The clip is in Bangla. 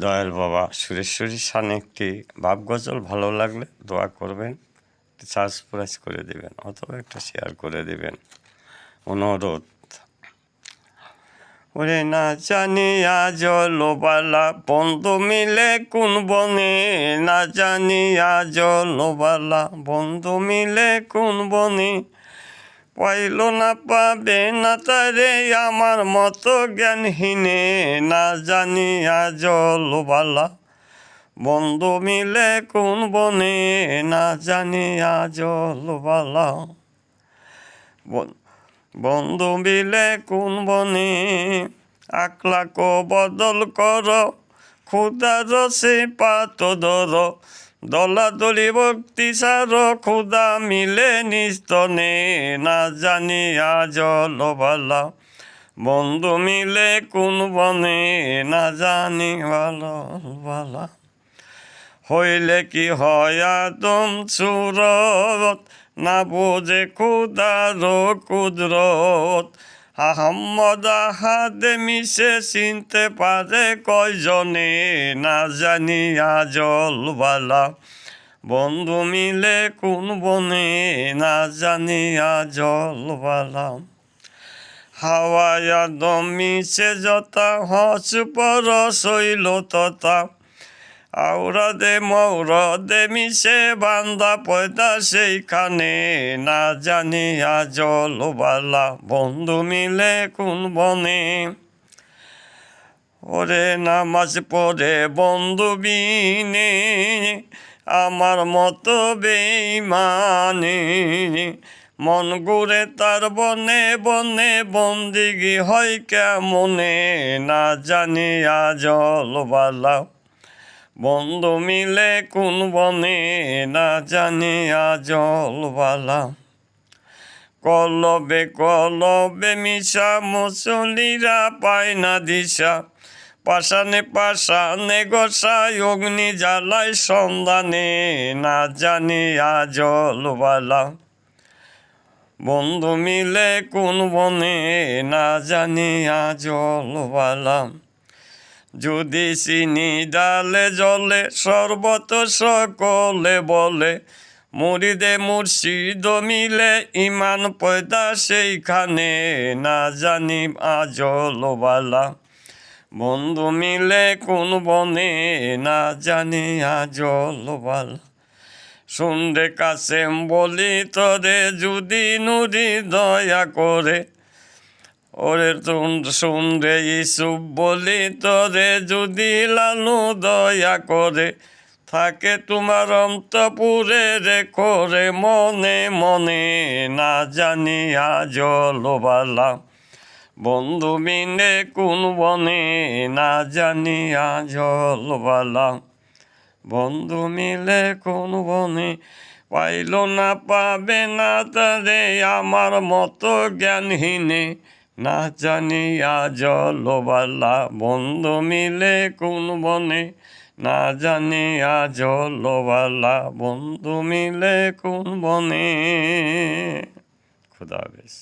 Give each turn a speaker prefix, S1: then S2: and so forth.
S1: দয়াল বাবা সুরেশ্বরীর সামনে একটি ভাব গজল ভালো লাগলে দোয়া করবেন, সাবস্ক্রাইব করে দেবেন অথবা একটা শেয়ার করে দেবেন, অনুরোধ। ওরে না জানি আজ লোবালা বন্ধু মিলে কোন বনে, না জানি আজ লোবালা বন্ধু মিলে কোন বনে, পাইল না পাবে না তারে আমার মতো জ্ঞানহীনে, না জানি আজ লোবালা বন্ধু মিলে কোন বনে, না জানি আজ লোবালা বন্ধু মিলে কোন বনে। আকলাক বদল কর ক্ষুদার সে পাত ধর, দলাদলি ভক্তি সার ক্ষুদা মিলে নিস্তনে, না জানি আজ লোবালা বন্ধু মিলে কোন বনে, না জানি ভালো বালা। হইলে কি হয় আদম সুরত, না বোঝে ক্ষুদার কুদরত, আহম্মদ আহাদে মিশে চিনতে পারে কয়জনে, না জানি আজল বালা বন্ধু মিলে কোন বনে, না জানি আজল বালা। হাওয়ায় আদম মিশে যতা হস পর শৈল তথা, আওরাদে মৌরদে মিশে বান্দা পয়দা সেইখানে, না জানি আজল বালা বন্ধু মিলে কোন বনে। ওরে নামাজ পড়ে বন্ধু বিনে আমার মতো বেঈমানে, মন ঘুরে তার বনে বনে বন্দিগি হয় কেমনে, না জানি আজল বালা বন্ধু মিলে কোন বনে, না জানি আজল বালা। কলবে কলবে মিশা মুসলিরা পায় না দিশা, পাশানে পাশানে গোসাই অগ্নি জ্বালায় সন্ধানে, না জানি আজল বালা বন্ধু মিলে কোন বনে, না জানি আজল বালা। যদি চিনি ডালে জলে সর্বত সকলে বলে, মুরিদে মুর্শিদ মিলে ইমান পয়দা সেইখানে, না জানি আজল বালা বন্ধু মিলে কোন বনে, না জানি আজল বালা। শুনরে কাসেম বলি তোরে যদি নুরি দয়া করে, ওরে শুনরে ইসুফ বলি তোরে যদি লালু দয়া করে, থাকে তোমার অন্তপুরে রেখো রে মনে মনে, না জানি আজল বালা বন্ধু মিলে কোন বনে, না জানি আজল বালা বন্ধু মিলে কোন বনে। পাইল না পাবে না তারে আমার মতো জ্ঞানহীনে, না জানি আজল বালা বন্ধু মিলে কোন বনে, না জানি আজল বালা বন্ধু মিলে কোন বনে। খুদা হাফেজ।